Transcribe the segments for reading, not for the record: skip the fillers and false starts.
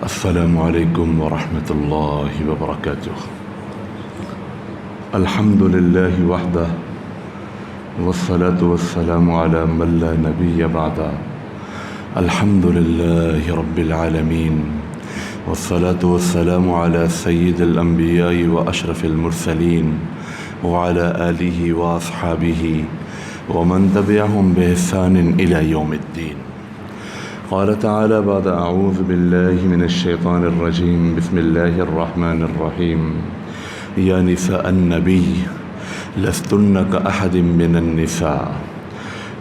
السلام علیکم ورحمۃ اللہ وبرکاتہ۔ الحمد للہ وحدہ والصلاة والسلام علی من لا نبی بعدہ۔ الحمد للہ رب العالمین والصلاة والسلام علی سید الانبیاء واشرف المرسلین وعلی آلہ واصحابہ ومن تبعهم بإحسان إلى يوم الدین۔ قال تعالى بعد أعوذ بالله من الشيطان الرجيم بسم الله الرحمن الرحيم يا نساء النبي لستن كأحد من النساء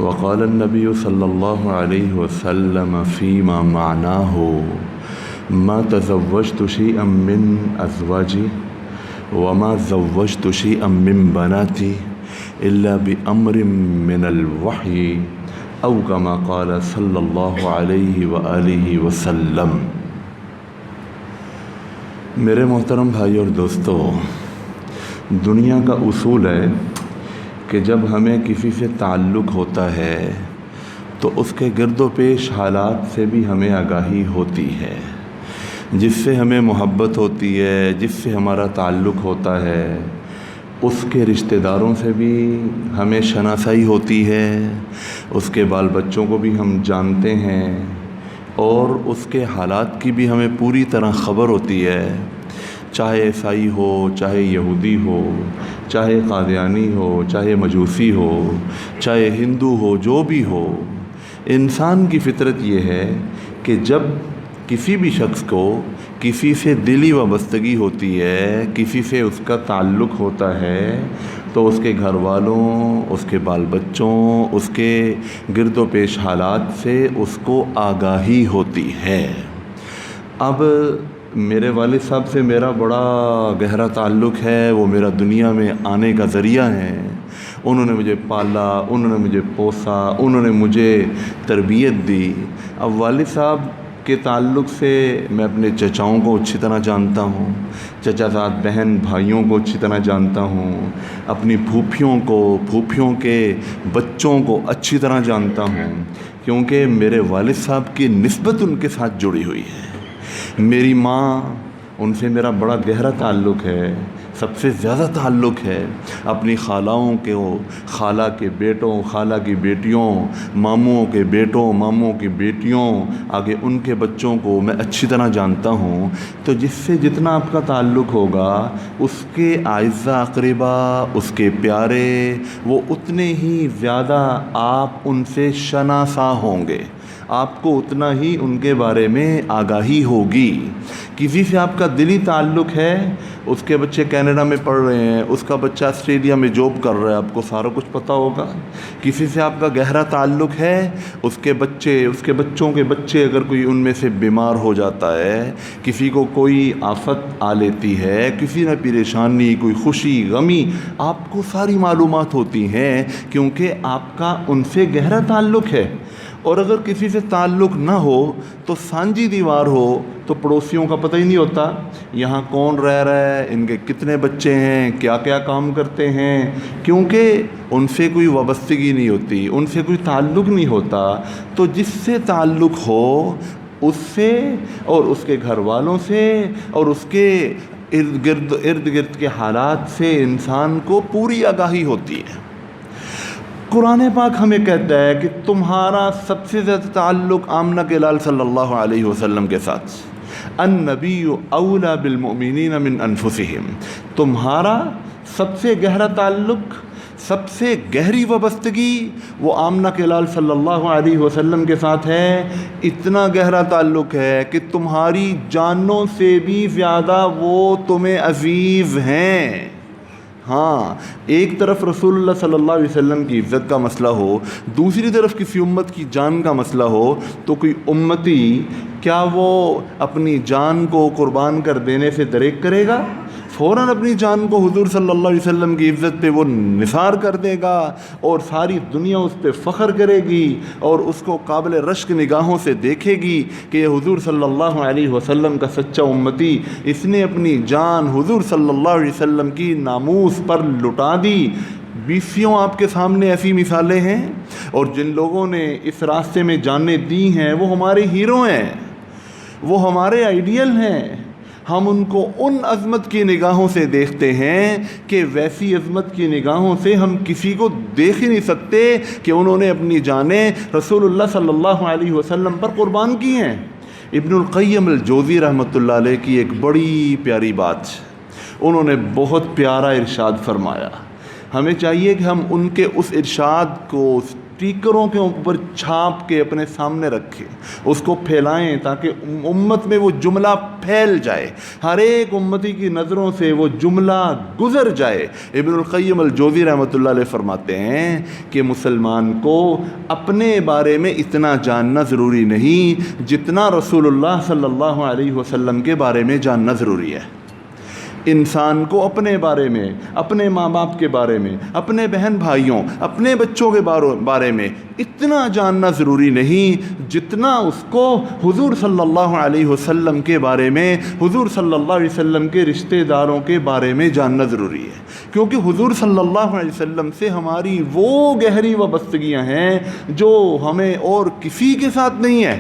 وقال النبي صلى الله عليه وسلم فيما معناه ما تزوجت شيئا من أزواجي وما زوجت شيئا من بناتي إلا بأمر من الوحي او کما قال صلی اللہ علیہ وآلہ وسلم۔ میرے محترم بھائی اور دوستو، دنیا کا اصول ہے کہ جب ہمیں کسی سے تعلق ہوتا ہے تو اس کے گرد و پیش حالات سے بھی ہمیں آگاہی ہوتی ہے، جس سے ہمیں محبت ہوتی ہے، جس سے ہمارا تعلق ہوتا ہے، اس کے رشتہ داروں سے بھی ہمیں شناسائی ہوتی ہے، اس کے بال بچوں کو بھی ہم جانتے ہیں اور اس کے حالات کی بھی ہمیں پوری طرح خبر ہوتی ہے، چاہے عیسائی ہو، چاہے یہودی ہو، چاہے قادیانی ہو، چاہے مجوسی ہو، چاہے ہندو ہو، جو بھی ہو۔ انسان کی فطرت یہ ہے کہ جب کسی بھی شخص کو کسی سے دلی وابستگی ہوتی ہے، کسی سے اس کا تعلق ہوتا ہے، تو اس کے گھر والوں، اس کے بال بچوں، اس کے گرد و پیش حالات سے اس کو آگاہی ہوتی ہے۔ اب میرے والد صاحب سے میرا بڑا گہرا تعلق ہے، وہ میرا دنیا میں آنے کا ذریعہ ہیں، انہوں نے مجھے پالا، انہوں نے مجھے پوسا، انہوں نے مجھے تربیت دی۔ اب والد صاحب کے تعلق سے میں اپنے چچاؤں کو اچھی طرح جانتا ہوں، چچا زاد بہن بھائیوں کو اچھی طرح جانتا ہوں، اپنی پھوپھیوں کو، پھوپھیوں کے بچوں کو اچھی طرح جانتا ہوں، کیونکہ میرے والد صاحب کی نسبت ان کے ساتھ جڑی ہوئی ہے۔ میری ماں، ان سے میرا بڑا گہرا تعلق ہے، سب سے زیادہ تعلق ہے۔ اپنی خالاؤں کے، خالہ کے بیٹوں، خالہ کی بیٹیوں، ماموں کے بیٹوں، ماموں کی بیٹیوں، آگے ان کے بچوں کو میں اچھی طرح جانتا ہوں۔ تو جس سے جتنا آپ کا تعلق ہوگا، اس کے اعزاء اقربا، اس کے پیارے، وہ اتنے ہی زیادہ آپ ان سے شناسا ہوں گے، آپ کو اتنا ہی ان کے بارے میں آگاہی ہوگی۔ کسی سے آپ کا دلی تعلق ہے، اس کے بچے کینیڈا میں پڑھ رہے ہیں، اس کا بچہ آسٹریلیا میں جاب کر رہا ہے، آپ کو سارا کچھ پتہ ہوگا۔ کسی سے آپ کا گہرا تعلق ہے، اس کے بچے، اس کے بچوں کے بچے، اگر کوئی ان میں سے بیمار ہو جاتا ہے، کسی کو کوئی آفت آ لیتی ہے، کسی نہ پریشانی، کوئی خوشی، غمی، آپ کو ساری معلومات ہوتی ہیں، کیونکہ آپ کا ان سے گہرا تعلق ہے۔ اور اگر کسی سے تعلق نہ ہو تو سانجی دیوار ہو تو پڑوسیوں کا پتہ ہی نہیں ہوتا، یہاں کون رہ رہا ہے، ان کے کتنے بچے ہیں، کیا کیا کام کرتے ہیں، کیونکہ ان سے کوئی وابستگی نہیں ہوتی، ان سے کوئی تعلق نہیں ہوتا۔ تو جس سے تعلق ہو، اس سے اور اس کے گھر والوں سے اور اس کے ارد گرد کے حالات سے انسان کو پوری آگاہی ہوتی ہے۔ قرآن پاک ہمیں کہتا ہے کہ تمہارا سب سے زیادہ تعلق آمنہ کے لال صلی اللہ علیہ وسلم کے ساتھ، النبی اولیٰ بالمؤمنین من انفسہم، تمہارا سب سے گہرا تعلق، سب سے گہری وابستگی وہ آمنہ کے لال صلی اللہ علیہ وسلم کے ساتھ ہے۔ اتنا گہرا تعلق ہے کہ تمہاری جانوں سے بھی زیادہ وہ تمہیں عزیز ہیں۔ ہاں، ایک طرف رسول اللہ صلی اللہ علیہ وسلم کی عزت کا مسئلہ ہو، دوسری طرف کسی امت کی جان کا مسئلہ ہو، تو کوئی امتی کیا وہ اپنی جان کو قربان کر دینے سے دریغ کرے گا؟ فوراً اپنی جان کو حضور صلی اللہ علیہ وسلم کی عزت پہ وہ نثار کر دے گا، اور ساری دنیا اس پہ فخر کرے گی اور اس کو قابل رشک نگاہوں سے دیکھے گی کہ یہ حضور صلی اللہ علیہ وسلم کا سچا امتی، اس نے اپنی جان حضور صلی اللہ علیہ وسلم کی ناموس پر لٹا دی۔ بیسیوں آپ کے سامنے ایسی مثالیں ہیں، اور جن لوگوں نے اس راستے میں جانیں دی ہیں وہ ہمارے ہیرو ہیں۔ وہ ہمارے آئیڈیل ہیں، ہم ان کو ان عظمت کی نگاہوں سے دیکھتے ہیں کہ ویسی عظمت کی نگاہوں سے ہم کسی کو دیکھ ہی نہیں سکتے کہ انہوں نے اپنی جانیں رسول اللہ صلی اللہ علیہ وسلم پر قربان کی ہیں۔ ابن القیم الجوزی رحمۃ اللہ علیہ کی ایک بڑی پیاری بات، انہوں نے بہت پیارا ارشاد فرمایا۔ ہمیں چاہیے کہ ہم ان کے اس ارشاد کو اسٹیکروں کے اوپر چھاپ کے اپنے سامنے رکھیں، اس کو پھیلائیں تاکہ امت میں وہ جملہ پھیل جائے، ہر ایک امتی کی نظروں سے وہ جملہ گزر جائے۔ ابن القیم الجوزی رحمۃ اللہ علیہ فرماتے ہیں کہ مسلمان کو اپنے بارے میں اتنا جاننا ضروری نہیں جتنا رسول اللہ صلی اللہ علیہ وسلم کے بارے میں جاننا ضروری ہے۔ انسان کو اپنے بارے میں، اپنے ماں باپ کے بارے میں، اپنے بہن بھائیوں، اپنے بچوں کے بارے میں اتنا جاننا ضروری نہیں جتنا اس کو حضور صلی اللہ علیہ وسلم کے بارے میں، حضور صلی اللہ علیہ وسلم کے رشتہ داروں کے بارے میں جاننا ضروری ہے، کیونکہ حضور صلی اللہ علیہ وسلم سے ہماری وہ گہری وابستگیاں ہیں جو ہمیں اور کسی کے ساتھ نہیں ہے۔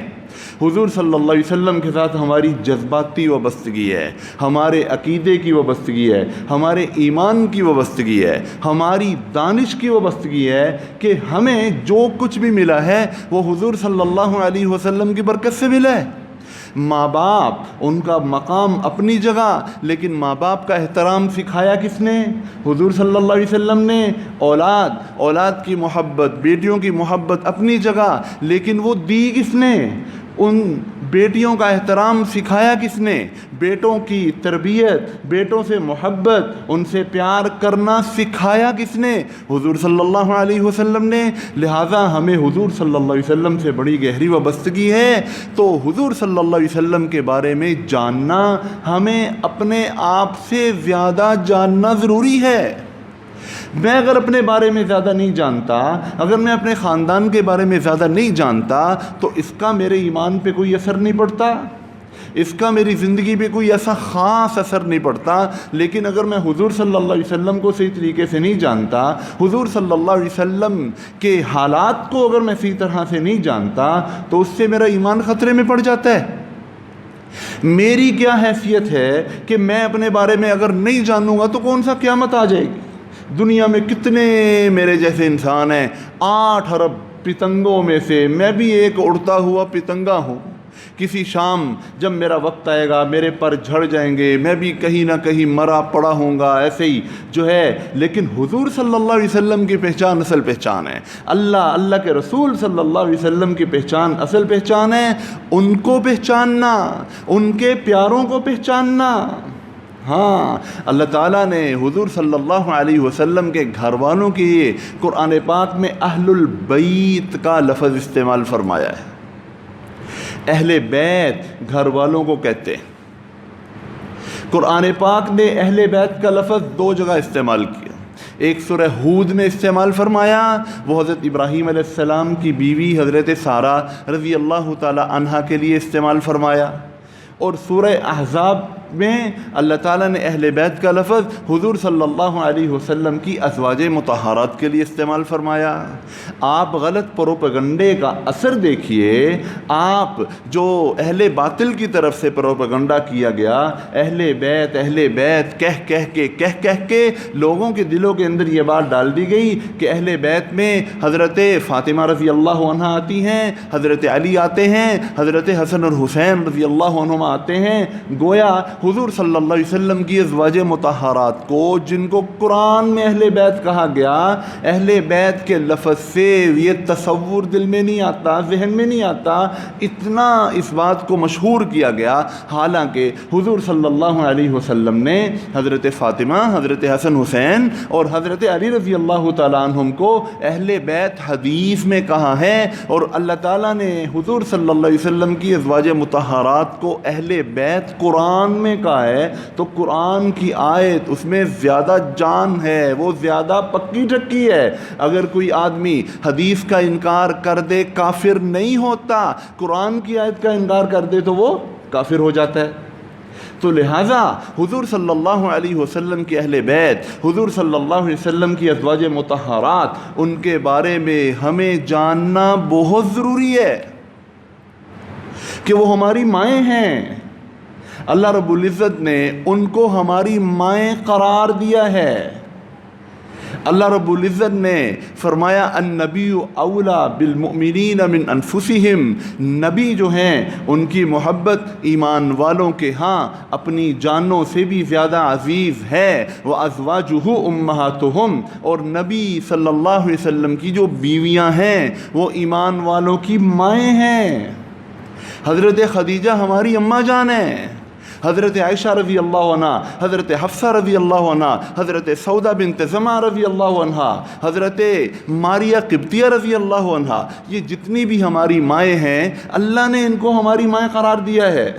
حضور صلی اللہ علیہ وسلم کے ساتھ ہماری جذباتی وابستگی ہے، ہمارے عقیدے کی وابستگی ہے، ہمارے ایمان کی وابستگی ہے، ہماری دانش کی وابستگی ہے کہ ہمیں جو کچھ بھی ملا ہے وہ حضور صلی اللہ علیہ وسلم کی برکت سے ملا ہے۔ ماں باپ، ان کا مقام اپنی جگہ، لیکن ماں باپ کا احترام سکھایا کس نے؟ حضور صلی اللہ علیہ وسلم نے۔ اولاد کی محبت، بیٹیوں کی محبت اپنی جگہ، لیکن وہ دی کس نے؟ ان بیٹیوں کا احترام سکھایا کس نے؟ بیٹوں کی تربیت، بیٹوں سے محبت، ان سے پیار کرنا سکھایا کس نے؟ حضور صلی اللہ علیہ وسلم نے۔ لہٰذا ہمیں حضور صلی اللہ علیہ وسلم سے بڑی گہری وابستگی ہے، تو حضور صلی اللہ علیہ وسلم کے بارے میں جاننا ہمیں اپنے آپ سے زیادہ جاننا ضروری ہے۔ میں اگر اپنے بارے میں زیادہ نہیں جانتا، اگر میں اپنے خاندان کے بارے میں زیادہ نہیں جانتا، تو اس کا میرے ایمان پہ کوئی اثر نہیں پڑتا، اس کا میری زندگی پہ کوئی ایسا خاص اثر نہیں پڑتا۔ لیکن اگر میں حضور صلی اللہ علیہ وسلم کو صحیح طریقے سے نہیں جانتا، حضور صلی اللہ علیہ وسلم کے حالات کو اگر میں صحیح طرح سے نہیں جانتا، تو اس سے میرا ایمان خطرے میں پڑ جاتا ہے۔ میری کیا حیثیت ہے کہ میں اپنے بارے میں اگر نہیں جانوں گا تو کون سا قیامت آ جائے گی؟ دنیا میں کتنے میرے جیسے انسان ہیں، 8 ارب پتنگوں میں سے میں بھی ایک اڑتا ہوا پتنگا ہوں۔ کسی شام جب میرا وقت آئے گا، میرے پر جھڑ جائیں گے، میں بھی کہیں نہ کہیں مرا پڑا ہوں گا، ایسے ہی جو ہے۔ لیکن حضور صلی اللہ علیہ وسلم کی پہچان اصل پہچان ہے، اللہ کے رسول صلی اللہ علیہ وسلم کی پہچان اصل پہچان ہے۔ ان کو پہچاننا، ان کے پیاروں کو پہچاننا۔ ہاں، اللہ تعالیٰ نے حضور صلی اللہ علیہ وسلم کے گھر والوں کے لیے قرآن پاک میں اہل البیت کا لفظ استعمال فرمایا ہے۔ اہل بیت گھر والوں کو کہتے ہیں۔ قرآن پاک نے اہل بیت کا لفظ 2 جگہ استعمال کیا، ایک سورہ ہود میں استعمال فرمایا، وہ حضرت ابراہیم علیہ السلام کی بیوی حضرت سارہ رضی اللہ تعالی عنہا کے لیے استعمال فرمایا، اور سورہ احزاب میں اللہ تعالیٰ نے اہل بیت کا لفظ حضور صلی اللہ علیہ وسلم کی ازواج مطہرات کے لیے استعمال فرمایا۔ آپ غلط پروپیگنڈے کا اثر دیکھیے، آپ جو اہل باطل کی طرف سے پروپیگنڈا کیا گیا، اہل بیت کہہ کے لوگوں کے دلوں کے اندر یہ بات ڈال دی گئی کہ اہل بیت میں حضرت فاطمہ رضی اللہ عنہا آتی ہیں، حضرت علی آتے ہیں، حضرت حسن اور حسین رضی اللہ عنہما آتے ہیں۔ گویا حضور صلی اللہ علیہ وسلم کی ازواج مطہرات کو، جن کو قرآن میں اہل بیت کہا گیا، اہل بیت کے لفظ سے یہ تصور دل میں نہیں آتا، ذہن میں نہیں آتا، اتنا اس بات کو مشہور کیا گیا۔ حالانکہ حضور صلی اللہ علیہ وسلم نے حضرت فاطمہ، حضرت حسن حسین اور حضرت علی رضی اللہ تعالیٰ عنہم کو اہل بیت حدیث میں کہا ہے، اور اللہ تعالیٰ نے حضور صلی اللہ علیہ وسلم کی ازواج مطہرات کو اہل بیت قرآن میں کہا ہے، تو قرآن کی آیت اس میں زیادہ جان ہے، وہ زیادہ پکی ٹکی ہے۔ اگر کوئی آدمی حدیث کا انکار کر دے کافر نہیں ہوتا، قرآن کی آیت کا انکار کر دے تو وہ کافر ہو جاتا ہے۔ تو لہٰذا حضور صلی اللہ علیہ وسلم کی اہل بیت، حضور صلی اللہ علیہ وسلم کی ازواج مطہرات، ان کے بارے میں ہمیں جاننا بہت ضروری ہے۔ کہ وہ ہماری مائیں ہیں۔ اللہ رب العزت نے ان کو ہماری مائیں قرار دیا ہے۔ اللہ رب العزت نے فرمایا النبی اولا بالمؤمنین من انفسہم، نبی جو ہیں ان کی محبت ایمان والوں کے ہاں اپنی جانوں سے بھی زیادہ عزیز ہے۔ وازواجہ امہاتہم، اور نبی صلی اللہ علیہ وسلم کی جو بیویاں ہیں وہ ایمان والوں کی مائیں ہیں۔ حضرت خدیجہ ہماری اماں جان ہیں، حضرت عائشہ رضی اللہ عنہ، حضرت حفصہ رضی اللہ عنہ، حضرت سودا بنت زمعہ رضی اللہ عنہ، حضرت ماریہ قبطیہ رضی اللہ عنہ، یہ جتنی بھی ہماری مائیں ہیں اللہ نے ان کو ہماری مائیں قرار دیا ہے۔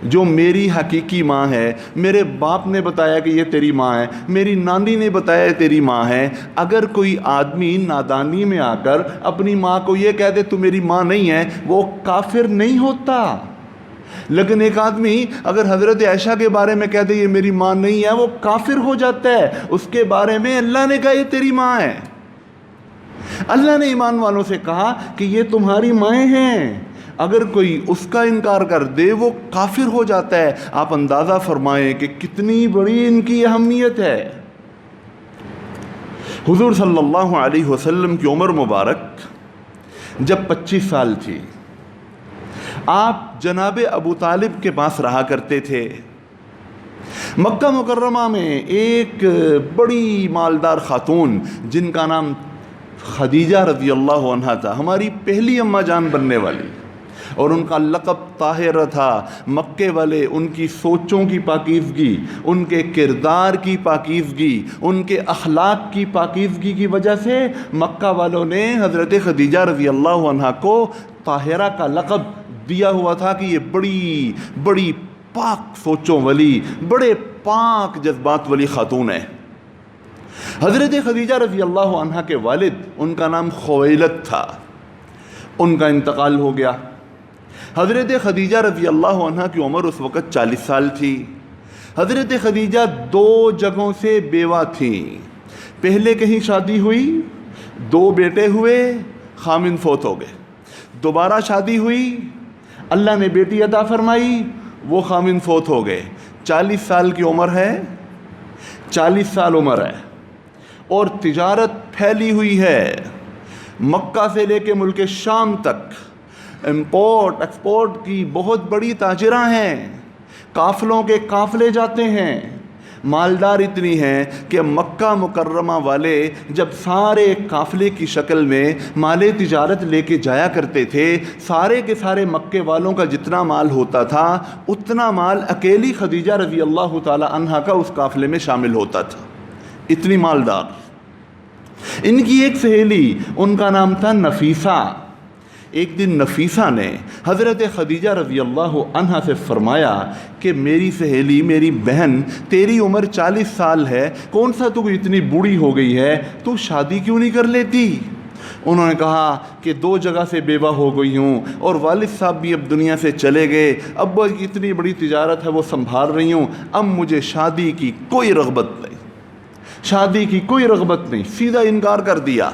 جو میری حقیقی ماں ہے، میرے باپ نے بتایا کہ یہ تیری ماں ہے، میری نانی نے بتایا تیری ماں ہے۔ اگر کوئی آدمی نادانی میں آ کر اپنی ماں کو یہ کہہ دے تو میری ماں نہیں ہے، وہ کافر نہیں ہوتا۔ لیکن ایک آدمی اگر حضرت عائشہ کے بارے میں کہہ دے یہ میری ماں نہیں ہے، وہ کافر ہو جاتا ہے۔ اس کے بارے میں اللہ نے کہا یہ تیری ماں ہے۔ اللہ نے ایمان والوں سے کہا کہ یہ تمہاری مائیں ہیں۔ اگر کوئی اس کا انکار کر دے وہ کافر ہو جاتا ہے۔ آپ اندازہ فرمائیں کہ کتنی بڑی ان کی اہمیت ہے۔ حضور صلی اللہ علیہ وسلم کی عمر مبارک جب 25 سال تھی، آپ جناب ابو طالب کے پاس رہا کرتے تھے۔ مکہ مکرمہ میں ایک بڑی مالدار خاتون جن کا نام خدیجہ رضی اللہ عنہا تھا، ہماری پہلی اماں جان بننے والی، اور ان کا لقب طاہرہ تھا۔ مکے والے ان کی سوچوں کی پاکیزگی، ان کے کردار کی پاکیزگی، ان کے اخلاق کی پاکیزگی کی وجہ سے مکہ والوں نے حضرت خدیجہ رضی اللہ عنہا کو طاہرہ کا لقب دیا ہوا تھا کہ یہ بڑی بڑی پاک سوچوں والی، بڑے پاک جذبات والی خاتون ہے۔ حضرت خدیجہ رضی اللہ عنہا کے والد، ان کا نام خویلد تھا، ان کا انتقال ہو گیا۔ حضرت خدیجہ رضی اللہ عنہا کی عمر اس وقت 40 سال تھی۔ حضرت خدیجہ 2 جگہوں سے بیوہ تھیں۔ پہلے کہیں شادی ہوئی، 2 بیٹے ہوئے، خامن فوت ہو گئے۔ دوبارہ شادی ہوئی، اللہ نے بیٹی عطا فرمائی، وہ خامن فوت ہو گئے۔ 40 سال کی عمر ہے، 40 سال عمر ہے، اور تجارت پھیلی ہوئی ہے۔ مکہ سے لے کے ملک شام تک امپورٹ ایکسپورٹ کی بہت بڑی تاجرہ ہیں، قافلوں کے قافلے جاتے ہیں، مالدار اتنی ہیں کہ مکہ مکرمہ والے جب سارے قافلے کی شکل میں مال تجارت لے کے جایا کرتے تھے، سارے کے سارے مکے والوں کا جتنا مال ہوتا تھا اتنا مال اکیلی خدیجہ رضی اللہ تعالی عنہا کا اس قافلے میں شامل ہوتا تھا، اتنی مالدار۔ ان کی ایک سہیلی، ان کا نام تھا نفیسہ۔ ایک دن نفیسہ نے حضرت خدیجہ رضی اللہ عنہا سے فرمایا کہ میری سہیلی، میری بہن، تیری عمر 40 سال ہے، کون سا تو اتنی بوڑھی ہو گئی ہے، تو شادی کیوں نہیں کر لیتی؟ انہوں نے کہا کہ 2 جگہ سے بیوہ ہو گئی ہوں، اور والد صاحب بھی اب دنیا سے چلے گئے، اب اتنی بڑی تجارت ہے وہ سنبھال رہی ہوں، اب مجھے شادی کی کوئی رغبت نہیں، شادی کی کوئی رغبت نہیں، سیدھا انکار کر دیا۔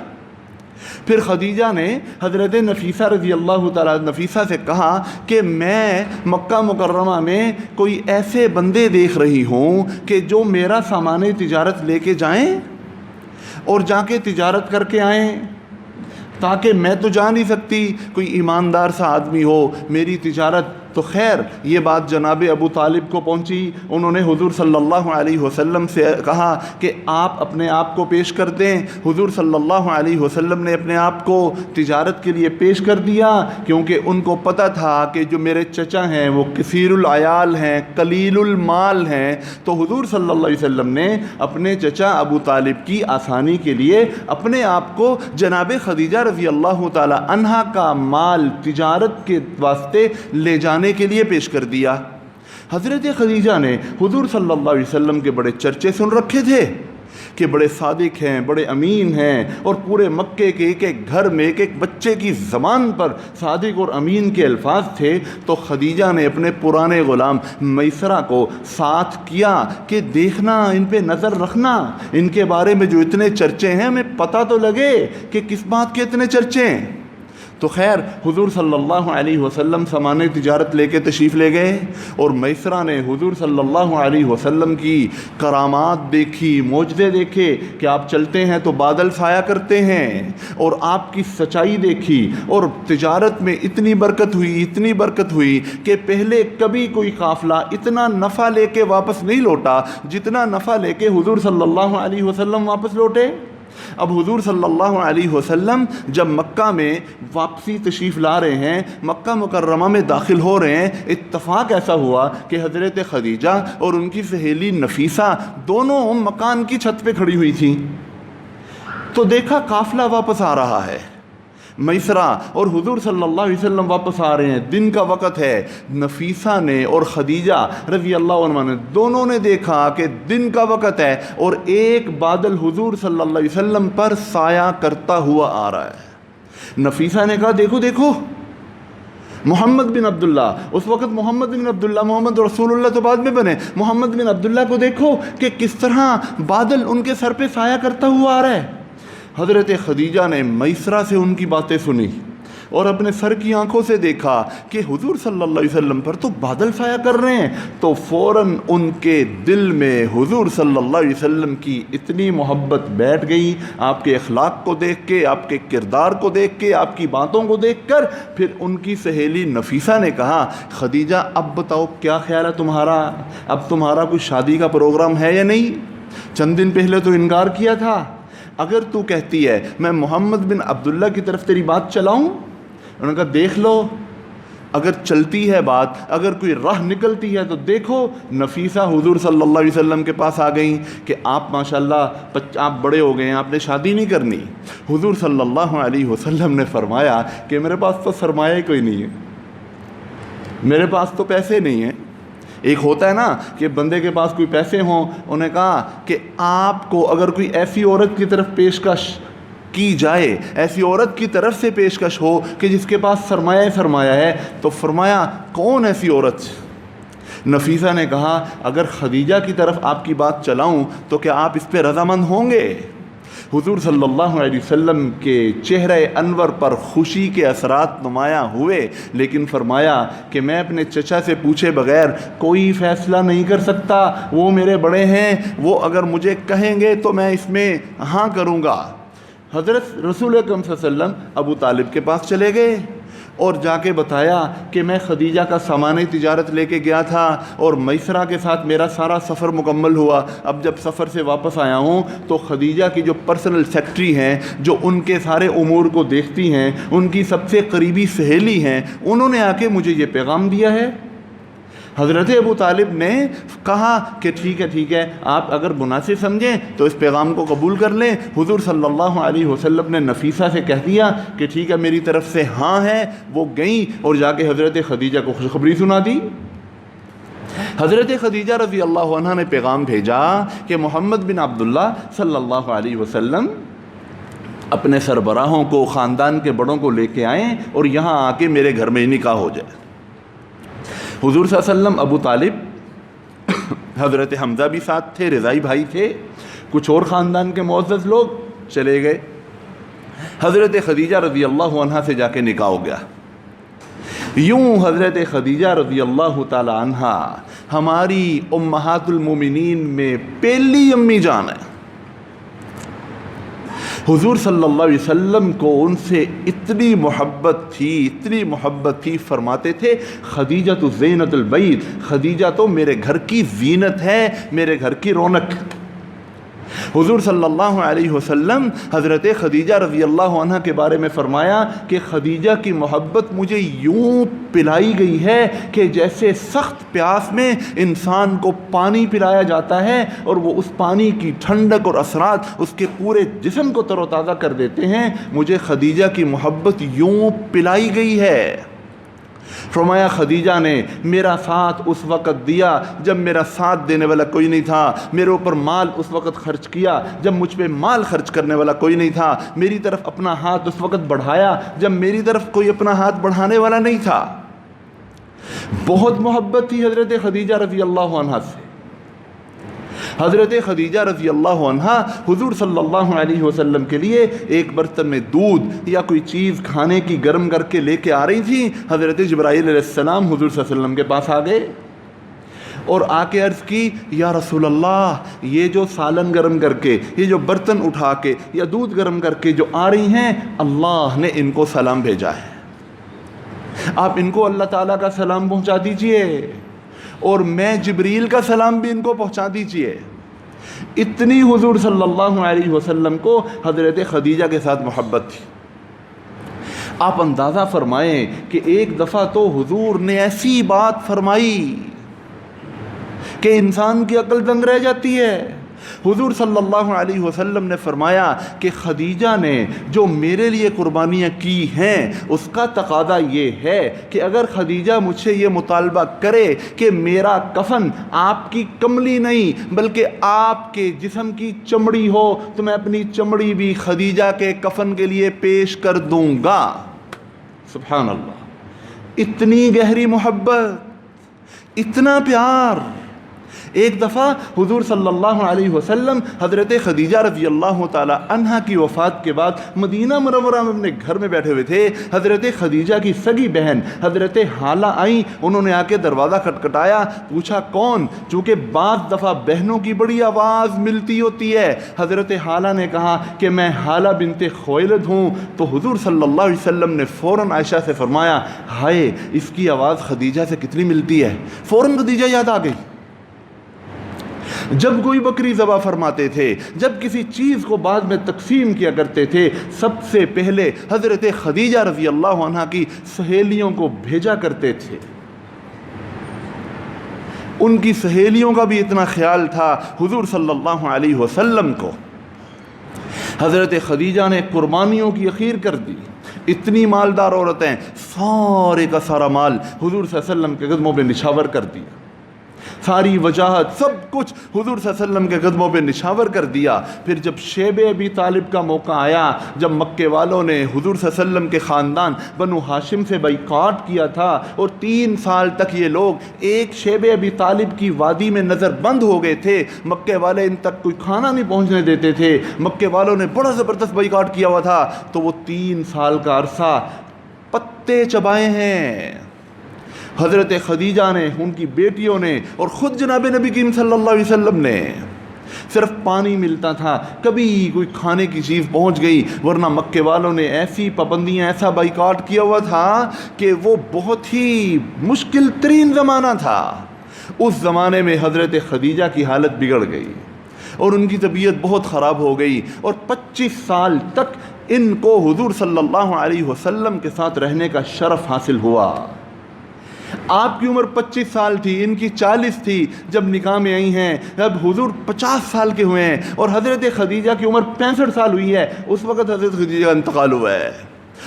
پھر خدیجہ نے حضرت نفیسہ رضی اللہ تعالیٰ نفیسہ سے کہا کہ میں مکہ مکرمہ میں کوئی ایسے بندے دیکھ رہی ہوں کہ جو میرا سامان تجارت لے کے جائیں اور جا کے تجارت کر کے آئیں، تاکہ میں تو جا نہیں سکتی، کوئی ایماندار سا آدمی ہو، میری تجارت۔ تو خیر یہ بات جناب ابو طالب کو پہنچی، انہوں نے حضور صلی اللہ علیہ وسلم سے کہا کہ آپ اپنے آپ کو پیش کر دیں۔ حضور صلی اللہ علیہ وسلم نے اپنے آپ کو تجارت کے لیے پیش کر دیا، کیونکہ ان کو پتہ تھا کہ جو میرے چچا ہیں وہ کثیر العیال ہیں، قلیل المال ہیں، تو حضور صلی اللہ علیہ وسلم نے اپنے چچا ابو طالب کی آسانی کے لیے اپنے آپ کو جناب خدیجہ رضی اللہ تعالی عنہا کا مال تجارت کے واسطے لے جانے کے لیے پیش کر دیا۔ حضرت خدیجہ نے حضور صلی اللہ علیہ وسلم کے بڑے چرچے سن رکھے تھے کہ بڑے صادق ہیں، بڑے امین ہیں، اور پورے مکے کے ایک ایک گھر میں ایک ایک بچے کی زبان پر صادق اور امین کے الفاظ تھے۔ تو خدیجہ نے اپنے پرانے غلام میسرہ کو ساتھ کیا کہ دیکھنا، ان پہ نظر رکھنا، ان کے بارے میں جو اتنے چرچے ہیں ہمیں پتہ تو لگے کہ کس بات کے اتنے چرچے ہیں۔ تو تو خیر حضور صلی اللہ علیہ وسلم سامان تجارت لے کے تشریف لے گئے اور میسرہ نے حضور صلی اللہ علیہ وسلم کی کرامات دیکھی، معجزے دیکھے کہ آپ چلتے ہیں تو بادل سایہ کرتے ہیں، اور آپ کی سچائی دیکھی، اور تجارت میں اتنی برکت ہوئی کہ پہلے کبھی کوئی قافلہ اتنا نفع لے کے واپس نہیں لوٹا جتنا نفع لے کے حضور صلی اللہ علیہ وسلم واپس لوٹے۔ اب حضور صلی اللہ علیہ وسلم جب مکہ میں واپسی تشریف لا رہے ہیں، مکہ مکرمہ میں داخل ہو رہے ہیں، اتفاق ایسا ہوا کہ حضرت خدیجہ اور ان کی سہیلی نفیسہ دونوں مکان کی چھت پہ کھڑی ہوئی تھیں، تو دیکھا قافلہ واپس آ رہا ہے، میسرہ اور حضور صلی اللہ علیہ وسلم واپس آ رہے ہیں، دن کا وقت ہے۔ نفیسہ نے اور خدیجہ رضی اللہ عنہ نے دونوں نے دیکھا کہ دن کا وقت ہے اور ایک بادل حضور صلی اللہ علیہ وسلم پر سایہ کرتا ہوا آ رہا ہے۔ نفیسہ نے کہا دیکھو دیکھو محمد بن عبداللہ، اس وقت محمد بن عبداللہ، محمد رسول اللہ تو بعد میں بنے، محمد بن عبداللہ کو دیکھو کہ کس طرح بادل ان کے سر پہ سایہ کرتا ہوا آ رہا ہے۔ حضرت خدیجہ نے میسرہ سے ان کی باتیں سنی اور اپنے سر کی آنکھوں سے دیکھا کہ حضور صلی اللہ علیہ وسلم پر تو بادل سایہ کر رہے ہیں، تو فوراً ان کے دل میں حضور صلی اللہ علیہ وسلم کی اتنی محبت بیٹھ گئی، آپ کے اخلاق کو دیکھ کے، آپ کے کردار کو دیکھ کے، آپ کی باتوں کو دیکھ کر۔ پھر ان کی سہیلی نفیسہ نے کہا خدیجہ اب بتاؤ کیا خیال ہے تمہارا، اب تمہارا کوئی شادی کا پروگرام ہے یا نہیں؟ چند دن پہلے تو انکار کیا تھا، اگر تو کہتی ہے میں محمد بن عبداللہ کی طرف تیری بات چلاؤں؟ انہوں نے کہا دیکھ لو، اگر چلتی ہے بات، اگر کوئی راہ نکلتی ہے تو دیکھو۔ نفیسہ حضور صلی اللہ علیہ وسلم کے پاس آ گئیں کہ آپ ماشاءاللہ آپ بڑے ہو گئے ہیں، آپ نے شادی نہیں کرنی۔ حضور صلی اللہ علیہ وسلم نے فرمایا کہ میرے پاس تو سرمایہ کوئی نہیں ہے، میرے پاس تو پیسے نہیں ہیں۔ ایک ہوتا ہے نا کہ بندے کے پاس کوئی پیسے ہوں، انہیں کہا کہ آپ کو اگر کوئی ایسی عورت کی طرف پیشکش کی جائے، ایسی عورت کی طرف سے پیشکش ہو کہ جس کے پاس سرمایہ ہے، تو فرمایا کون ایسی عورت؟ نفیسہ نے کہا اگر خدیجہ کی طرف آپ کی بات چلاؤں تو کیا آپ اس پہ رضامند ہوں گے؟ حضور صلی اللہ علیہ وسلم کے چہرہ انور پر خوشی کے اثرات نمایاں ہوئے، لیکن فرمایا کہ میں اپنے چچا سے پوچھے بغیر کوئی فیصلہ نہیں کر سکتا، وہ میرے بڑے ہیں، وہ اگر مجھے کہیں گے تو میں اس میں ہاں کروں گا۔ حضرت رسول اکرم صلی اللہ علیہ وسلم ابو طالب کے پاس چلے گئے اور جا کے بتایا کہ میں خدیجہ کا سامان تجارت لے کے گیا تھا اور میسرہ کے ساتھ میرا سارا سفر مکمل ہوا، اب جب سفر سے واپس آیا ہوں تو خدیجہ کی جو پرسنل سیکرٹری ہیں، جو ان کے سارے امور کو دیکھتی ہیں، ان کی سب سے قریبی سہیلی ہیں، انہوں نے آ کے مجھے یہ پیغام دیا ہے۔ حضرت ابو طالب نے کہا کہ ٹھیک ہے، آپ اگر مناسب سمجھیں تو اس پیغام کو قبول کر لیں۔ حضور صلی اللہ علیہ وسلم نے نفیسہ سے کہہ دیا کہ ٹھیک ہے میری طرف سے ہاں ہے۔ وہ گئیں اور جا کے حضرت خدیجہ کو خوشخبری سنا دی۔ حضرت خدیجہ رضی اللہ عنہ نے پیغام بھیجا کہ محمد بن عبداللہ صلی اللہ علیہ وسلم اپنے سربراہوں کو، خاندان کے بڑوں کو لے کے آئیں اور یہاں آ کے میرے گھر میں نکاح ہو جائے۔ حضور صلی اللہ علیہ وسلم، ابو طالب، حضرت حمزہ بھی ساتھ تھے، رضائی بھائی تھے، کچھ اور خاندان کے معزز لوگ چلے گئے۔ حضرت خدیجہ رضی اللہ عنہ سے جا کے نکاح ہو گیا۔ یوں حضرت خدیجہ رضی اللہ تعالی عنہ ہماری امہات المومنین میں پہلی امی جان ہے۔ حضور صلی اللہ علیہ وسلم کو ان سے اتنی محبت تھی، فرماتے تھے خدیجہ تو زینت البیت، خدیجہ تو میرے گھر کی زینت ہے، میرے گھر کی رونق۔ حضور صلی اللہ علیہ وسلم حضرت خدیجہ رضی اللہ عنہ کے بارے میں فرمایا کہ خدیجہ کی محبت مجھے یوں پلائی گئی ہے کہ جیسے سخت پیاس میں انسان کو پانی پلایا جاتا ہے اور وہ اس پانی کی ٹھنڈک اور اثرات اس کے پورے جسم کو تر و تازہ کر دیتے ہیں، مجھے خدیجہ کی محبت یوں پلائی گئی ہے۔ فرمایا خدیجہ نے میرا ساتھ اس وقت دیا جب میرا ساتھ دینے والا کوئی نہیں تھا، میرے اوپر مال اس وقت خرچ کیا جب مجھ پہ مال خرچ کرنے والا کوئی نہیں تھا، میری طرف اپنا ہاتھ اس وقت بڑھایا جب میری طرف کوئی اپنا ہاتھ بڑھانے والا نہیں تھا۔ بہت محبت تھی حضرت خدیجہ رضی اللہ عنہ سے۔ حضرت خدیجہ رضی اللہ عنہا حضور صلی اللہ علیہ وسلم کے لیے ایک برتن میں دودھ یا کوئی چیز کھانے کی گرم کر کے لے کے آ رہی تھیں. حضرت جبرائیل علیہ السلام حضور صلی اللہ علیہ وسلم کے پاس آ گئے اور آ کے عرض کی یا رسول اللہ یہ جو سالن گرم کر کے یہ جو برتن اٹھا کے یا دودھ گرم کر کے جو آ رہی ہیں اللہ نے ان کو سلام بھیجا ہے, آپ ان کو اللہ تعالیٰ کا سلام پہنچا دیجئے اور میں جبریل کا سلام بھی ان کو پہنچا دیجئے. اتنی حضور صلی اللہ علیہ وسلم کو حضرت خدیجہ کے ساتھ محبت تھی. آپ اندازہ فرمائیں کہ ایک دفعہ تو حضور نے ایسی بات فرمائی کہ انسان کی عقل دنگ رہ جاتی ہے. حضور صلی اللہ علیہ وسلم نے فرمایا کہ خدیجہ نے جو میرے لیے قربانیاں کی ہیں اس کا تقاضا یہ ہے کہ اگر خدیجہ مجھ سے یہ مطالبہ کرے کہ میرا کفن آپ کی کملی نہیں بلکہ آپ کے جسم کی چمڑی ہو تو میں اپنی چمڑی بھی خدیجہ کے کفن کے لیے پیش کر دوں گا. سبحان اللہ, اتنی گہری محبت, اتنا پیار. ایک دفعہ حضور صلی اللہ علیہ وسلم حضرت خدیجہ رضی اللہ تعالی عنہا کی وفات کے بعد مدینہ منورہ میں اپنے گھر میں بیٹھے ہوئے تھے. حضرت خدیجہ کی سگی بہن حضرت حالہ آئیں, انہوں نے آ کے دروازہ کھٹکھٹایا, پوچھا کون, چونکہ بعض دفعہ بہنوں کی بڑی آواز ملتی ہوتی ہے. حضرت حالہ نے کہا کہ میں حالہ بنت خویلد ہوں. تو حضور صلی اللہ علیہ وسلم نے فوراً عائشہ سے فرمایا ہائے اس کی آواز خدیجہ سے کتنی ملتی ہے. فوراً خدیجہ یاد آ گئی. جب کوئی بکری ذبح فرماتے تھے, جب کسی چیز کو بعد میں تقسیم کیا کرتے تھے, سب سے پہلے حضرت خدیجہ رضی اللہ عنہا کی سہیلیوں کو بھیجا کرتے تھے. ان کی سہیلیوں کا بھی اتنا خیال تھا حضور صلی اللہ علیہ وسلم کو. حضرت خدیجہ نے قربانیوں کی اخیر کر دی. اتنی مالدار عورتیں, سارے کا سارا مال حضور صلی اللہ علیہ وسلم کے قدموں پہ نچھاور کر دیا. ساری وجاہت سب کچھ حضور صلی اللہ علیہ وسلم کے قدموں پہ نچھاور کر دیا. پھر جب شیب ابی طالب کا موقع آیا, جب مکے والوں نے حضور صلی اللہ علیہ وسلم کے خاندان بنو ہاشم سے بائیکاٹ کیا تھا اور 3 سال تک یہ لوگ ایک شیب ابی طالب کی وادی میں نظر بند ہو گئے تھے, مکے والے ان تک کوئی کھانا نہیں پہنچنے دیتے تھے, مکے والوں نے بڑا زبردست بائیکاٹ کیا ہوا تھا, تو وہ 3 سال کا عرصہ پتے چبائے ہیں. حضرت خدیجہ نے, ان کی بیٹیوں نے اور خود جناب نبی کریم صلی اللہ علیہ وسلم نے, صرف پانی ملتا تھا, کبھی کوئی کھانے کی چیز پہنچ گئی, ورنہ مکے والوں نے ایسی پابندیاں, ایسا بائیکاٹ کیا ہوا تھا کہ وہ بہت ہی مشکل ترین زمانہ تھا. اس زمانے میں حضرت خدیجہ کی حالت بگڑ گئی اور ان کی طبیعت بہت خراب ہو گئی, اور 25 سال تک ان کو حضور صلی اللہ علیہ وسلم کے ساتھ رہنے کا شرف حاصل ہوا. آپ کی عمر 25 سال تھی, ان کی 40 تھی جب نکاح میں آئی ہیں. اب حضور 50 سال کے ہوئے ہیں اور حضرت خدیجہ کی عمر 65 سال ہوئی ہے. اس وقت حضرت خدیجہ کا انتقال ہوا ہے,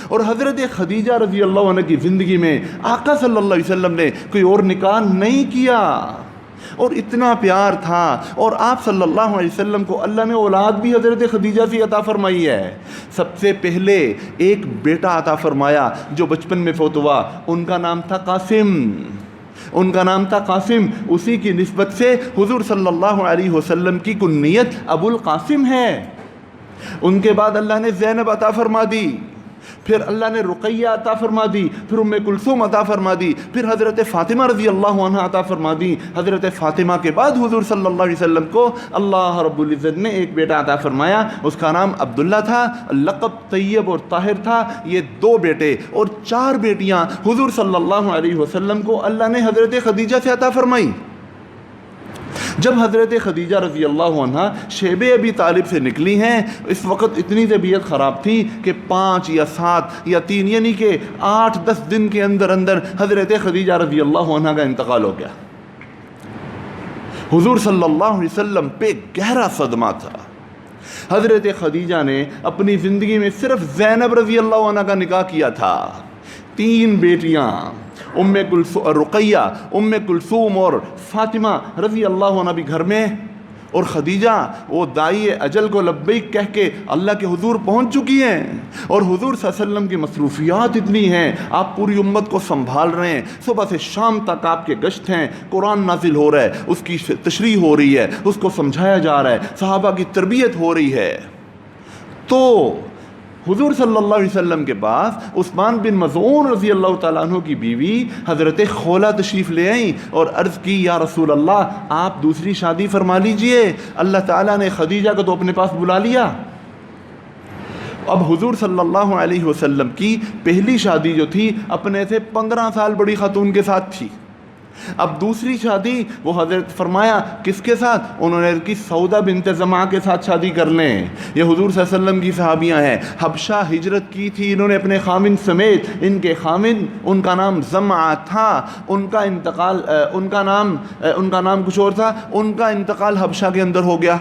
اور حضرت خدیجہ رضی اللہ عنہ کی زندگی میں آقا صلی اللہ علیہ وسلم نے کوئی اور نکاح نہیں کیا, اور اتنا پیار تھا. اور آپ صلی اللہ علیہ وسلم کو اللہ نے اولاد بھی حضرت خدیجہ سے عطا فرمائی ہے. سب سے پہلے ایک بیٹا عطا فرمایا جو بچپن میں فوت ہوا, ان کا نام تھا قاسم. ان کا نام تھا قاسم. اسی کی نسبت سے حضور صلی اللہ علیہ وسلم کی کنیت ابو القاسم ہے. ان کے بعد اللہ نے زینب عطا فرما دی, پھر اللہ نے رقیہ عطا فرما دی, پھر ام کلثوم عطا فرما دی, پھر حضرت فاطمہ رضی اللہ عنہ عطا فرما دی. حضرت فاطمہ کے بعد حضور صلی اللہ علیہ وسلم کو اللہ رب العزت نے ایک بیٹا عطا فرمایا, اس کا نام عبداللہ تھا, لقب طیب اور طاہر تھا. یہ 2 بیٹے اور 4 بیٹیاں حضور صلی اللہ علیہ وسلم کو اللہ نے حضرت خدیجہ سے عطا فرمائی. جب حضرت خدیجہ رضی اللہ عنہ شیب ابی طالب سے نکلی ہیں, اس وقت اتنی طبیعت خراب تھی کہ 5 یا 7 یا 3 یعنی کہ 8-10 دن کے اندر اندر حضرت خدیجہ رضی اللہ عنہ کا انتقال ہو گیا. حضور صلی اللہ علیہ وسلم پہ گہرا صدمہ تھا. حضرت خدیجہ نے اپنی زندگی میں صرف زینب رضی اللہ عنہ کا نکاح کیا تھا. 3 بیٹیاں رقیہ, ام کلثوم اور فاطمہ رضی اللہ عنہ بھی گھر میں اور خدیجہ وہ دائی اجل کو لبیک کہہ کے اللہ کے حضور پہنچ چکی ہیں، اور حضور صلی اللہ علیہ وسلم کی مصروفیات اتنی ہیں، آپ پوری امت کو سنبھال رہے ہیں، صبح سے شام تک آپ کے گشت ہیں، قرآن نازل ہو رہا ہے، اس کی تشریح ہو رہی ہے، اس کو سمجھایا جا رہا ہے، صحابہ کی تربیت ہو رہی ہے۔ تو حضور صلی اللہ علیہ وسلم کے پاس عثمان بن مظعون رضی اللہ تعالیٰ عنہ کی بیوی حضرت خولہ تشریف لے آئیں اور عرض کی یا رسول اللہ آپ دوسری شادی فرما لیجئے، اللہ تعالیٰ نے خدیجہ کو تو اپنے پاس بلا لیا۔ اب حضور صلی اللہ علیہ وسلم کی پہلی شادی جو تھی اپنے سے 15 سال بڑی خاتون کے ساتھ تھی، اب دوسری شادی وہ حضرت فرمایا کس کے ساتھ؟ انہوں نے کی سودا بنت زمعہ کے ساتھ شادی کر لیں۔ یہ حضور صلی اللہ علیہ وسلم کی صحابیاں ہیں، حبشہ ہجرت کی تھی انہوں نے اپنے خامن سمیت، ان کے خامن ان کا نام زمعہ تھا، ان کا انتقال ان کا نام کچھ اور تھا، ان کا انتقال حبشہ کے اندر ہو گیا۔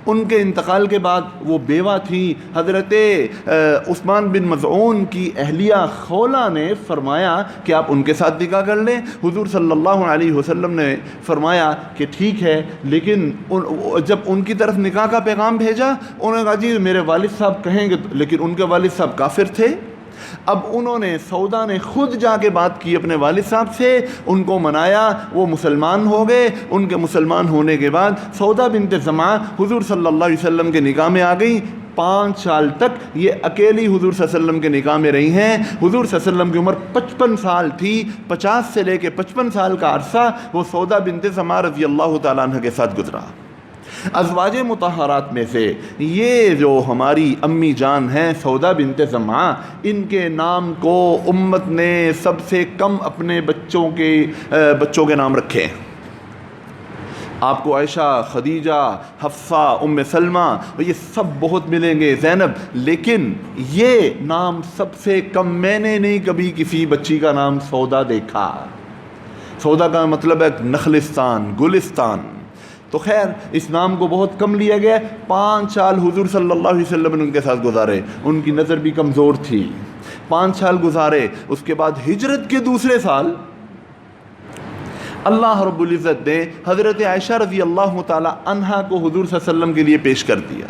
ان کے انتقال کے بعد وہ بیوہ تھی، حضرت عثمان بن مظعون کی اہلیہ خولہ نے فرمایا کہ آپ ان کے ساتھ نکاح کر لیں۔ حضور صلی اللہ علیہ وسلم نے فرمایا کہ ٹھیک ہے، لیکن جب ان کی طرف نکاح کا پیغام بھیجا انہوں نے کہا جی میرے والد صاحب کہیں گے، لیکن ان کے والد صاحب کافر تھے۔ اب انہوں نے سودا نے خود جا کے بات کی اپنے والد صاحب سے، ان کو منایا، وہ مسلمان ہو گئے۔ ان کے مسلمان ہونے کے بعد سودا بنت زمعہ حضور صلی اللہ علیہ وسلم کے نکاح میں آ گئی۔ 5 سال تک یہ اکیلی حضور صلی اللہ علیہ وسلم کے نکاح میں رہی ہیں۔ حضور صلی اللہ علیہ وسلم کی عمر 55 سال تھی، 50 سے لے کے 55 سال کا عرصہ وہ سودا بنت زمعہ رضی اللہ تعالیٰ عنہ کے ساتھ گزرا۔ ازواج مطہرات میں سے یہ جو ہماری امی جان ہیں سودا بنت زمعہ، ان کے نام کو امت نے سب سے کم اپنے بچوں کے نام رکھے ہیں۔ آپ کو عائشہ، خدیجہ، حفصہ، ام سلمہ یہ سب بہت ملیں گے، زینب، لیکن یہ نام سب سے کم، میں نے نہیں کبھی کسی بچی کا نام سودا دیکھا۔ سودا کا مطلب ہے نخلستان، گلستان۔ تو خیر اس نام کو بہت کم لیا گیا۔ 5 سال حضور صلی اللہ علیہ وسلم نے ان کے ساتھ گزارے، ان کی نظر بھی کمزور تھی، 5 سال گزارے۔ اس کے بعد ہجرت کے دوسرے سال اللہ رب العزت نے حضرت عائشہ رضی اللہ تعالی عنہا کو حضور صلی اللہ علیہ وسلم کے لیے پیش کر دیا۔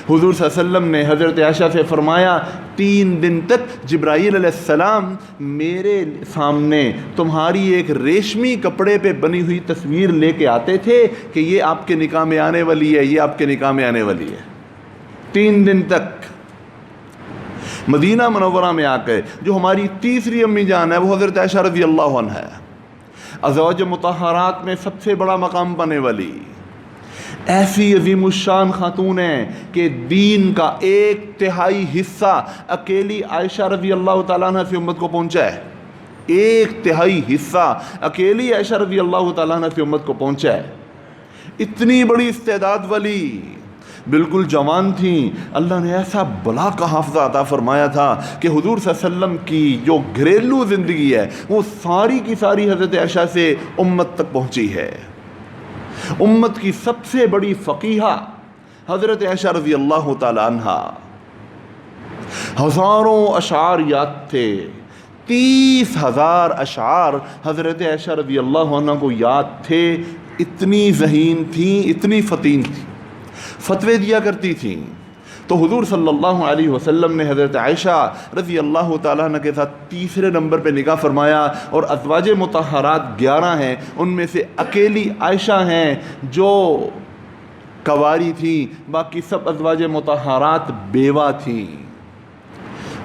حضور صلی اللہ علیہ وسلم نے حضرت عائشہ سے فرمایا 3 دن تک جبرائیل علیہ السلام میرے سامنے تمہاری ایک ریشمی کپڑے پہ بنی ہوئی تصویر لے کے آتے تھے کہ یہ آپ کے نکاح میں آنے والی ہے، یہ آپ کے نکاح میں آنے والی ہے۔ 3 دن تک مدینہ منورہ میں آ کے جو ہماری تیسری امی جان ہے وہ حضرت عائشہ رضی اللہ عنہ ہے، ازواج مطہرات میں سب سے بڑا مقام پانے والی ایسی عظیم الشان خاتون ہیں کہ دین کا 1/3 حصہ اکیلی عائشہ رضی اللہ تعالیٰ عنہ سے امت کو پہنچا ہے۔ 1/3 حصہ اکیلی عائشہ رضی اللہ تعالیٰ عنہ سے امت کو پہنچا ہے۔ اتنی بڑی استعداد والی، بالکل جوان تھیں، اللہ نے ایسا بلا کا حافظہ عطا فرمایا تھا کہ حضور صلی اللہ علیہ وسلم کی جو گھریلو زندگی ہے وہ ساری کی ساری حضرت عائشہ سے امت تک پہنچی ہے۔ امت کی سب سے بڑی فقیہہ حضرت عائشہ رضی اللہ تعالی عنہا، ہزاروں اشعار یاد تھے، 30,000 اشعار حضرت عائشہ رضی اللہ عنہ کو یاد تھے، اتنی ذہین تھیں، اتنی فطین تھیں، فتوے دیا کرتی تھیں۔ تو حضور صلی اللہ علیہ وسلم نے حضرت عائشہ رضی اللہ تعالیٰ عنہ کے ساتھ 3 نمبر پہ نکاح فرمایا، اور ازواج مطہرات 11 ہیں، ان میں سے اکیلی عائشہ ہیں جو کنواری تھیں، باقی سب ازواج مطہرات بیوہ تھیں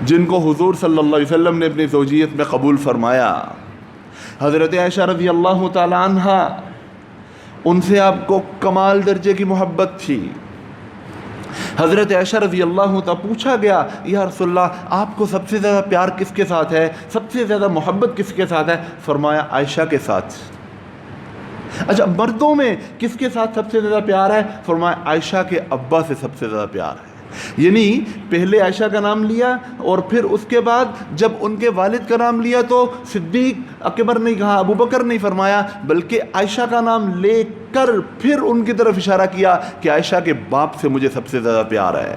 جن کو حضور صلی اللہ علیہ وسلم نے اپنی زوجیت میں قبول فرمایا۔ حضرت عائشہ رضی اللہ تعالیٰ عنہ ان سے آپ کو کمال درجے کی محبت تھی۔ حضرت عائشہ رضی اللہ تعالیٰ پوچھا گیا یا رسول اللہ آپ کو سب سے زیادہ پیار کس کے ساتھ ہے، سب سے زیادہ محبت کس کے ساتھ ہے؟ فرمایا عائشہ کے ساتھ۔ اچھا مردوں میں کس کے ساتھ سب سے زیادہ پیار ہے؟ فرمایا عائشہ کے ابا سے سب سے زیادہ پیار ہے۔ یعنی پہلے عائشہ کا نام لیا اور پھر اس کے بعد جب ان کے والد کا نام لیا تو صدیق اکبر نہیں کہا، ابو بکر نہیں فرمایا، بلکہ عائشہ کا نام لے کر پھر ان کی طرف اشارہ کیا کہ عائشہ کے باپ سے مجھے سب سے زیادہ پیار ہے۔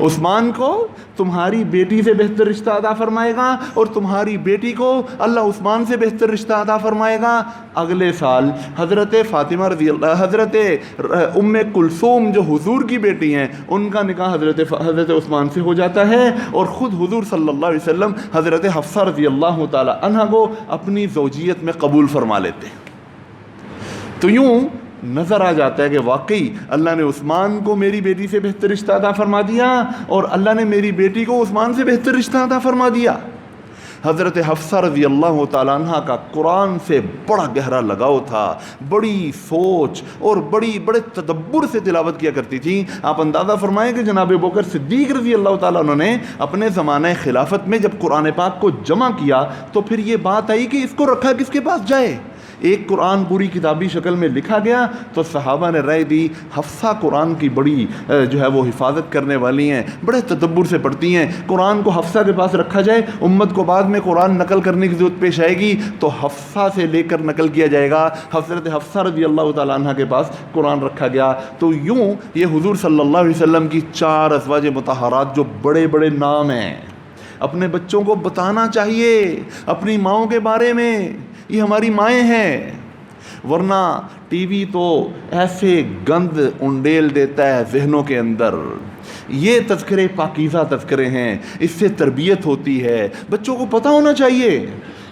عثمان کو تمہاری بیٹی سے بہتر رشتہ عطا فرمائے گا اور تمہاری بیٹی کو اللہ عثمان سے بہتر رشتہ عطا فرمائے گا۔ اگلے سال حضرت فاطمہ رضی اللہ، حضرت ام کلثوم جو حضور کی بیٹی ہیں، ان کا نکاح حضرت عثمان سے ہو جاتا ہے، اور خود حضور صلی اللہ علیہ وسلم حضرت حفصہ رضی اللہ تعالی عنہ کو اپنی زوجیت میں قبول فرما لیتے ہیں۔ تو یوں نظر آ جاتا ہے کہ واقعی اللہ نے عثمان کو میری بیٹی سے بہتر رشتہ عطا فرما دیا، اور اللہ نے میری بیٹی کو عثمان سے بہتر رشتہ عطا فرما دیا۔ حضرت حفصہ رضی اللہ تعالیٰ عنہ کا قرآن سے بڑا گہرا لگاؤ تھا، بڑی سوچ اور بڑے تدبر سے تلاوت کیا کرتی تھی۔ آپ اندازہ فرمائیں کہ جناب ابوبکر صدیق رضی اللہ تعالیٰ عنہ نے اپنے زمانہ خلافت میں جب قرآن پاک کو جمع کیا تو پھر یہ بات آئی کہ اس کو رکھا کس کے پاس جائے۔ ایک قرآن پوری کتابی شکل میں لکھا گیا تو صحابہ نے رائے دی حفصہ قرآن کی بڑی جو ہے وہ حفاظت کرنے والی ہیں، بڑے تدبر سے پڑھتی ہیں، قرآن کو حفصہ کے پاس رکھا جائے، امت کو بعد میں قرآن نقل کرنے کی ضرورت پیش آئے گی تو حفصہ سے لے کر نقل کیا جائے گا۔ حضرت حفصہ رضی اللہ تعالیٰ عنہ کے پاس قرآن رکھا گیا۔ تو یوں یہ حضور صلی اللہ علیہ وسلم کی 4 ازواج مطہرات جو بڑے بڑے نام ہیں، اپنے بچوں کو بتانا چاہیے اپنی ماؤں کے بارے میں، یہ ہماری مائیں ہیں، ورنہ ٹی وی تو ایسے گند انڈیل دیتا ہے ذہنوں کے اندر۔ یہ تذکرے پاکیزہ تذکرے ہیں، اس سے تربیت ہوتی ہے۔ بچوں کو پتہ ہونا چاہیے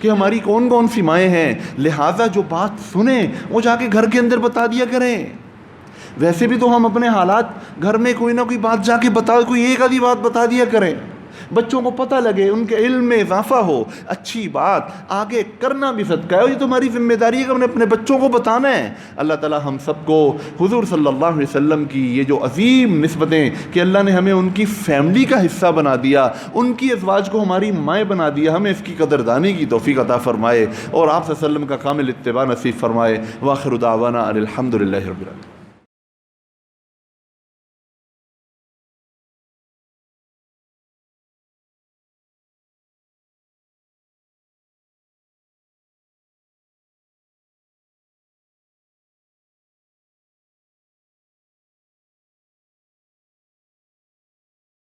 کہ ہماری کون کون سی مائیں ہیں، لہٰذا جو بات سنیں وہ جا کے گھر کے اندر بتا دیا کریں۔ ویسے بھی تو ہم اپنے حالات گھر میں کوئی نہ کوئی بات جا کے کوئی ایک آدھی بات بتا دیا کریں، بچوں کو پتہ لگے، ان کے علم میں اضافہ ہو، اچھی بات آگے کرنا بھی صدقہ ہے، اور یہ تمہاری ذمہ داری ہے کہ ہم نے اپنے بچوں کو بتانا ہے۔ اللہ تعالی ہم سب کو حضور صلی اللہ علیہ وسلم کی یہ جو عظیم نسبتیں کہ اللہ نے ہمیں ان کی فیملی کا حصہ بنا دیا، ان کی ازواج کو ہماری مائیں بنا دیا، ہمیں اس کی قدردانی کی توفیق عطا فرمائے اور آپ صلی اللہ علیہ وسلم کا کامل اتباع نصیب فرمائے۔ وآخر دعوانا ان الحمد للہ رب العالمین۔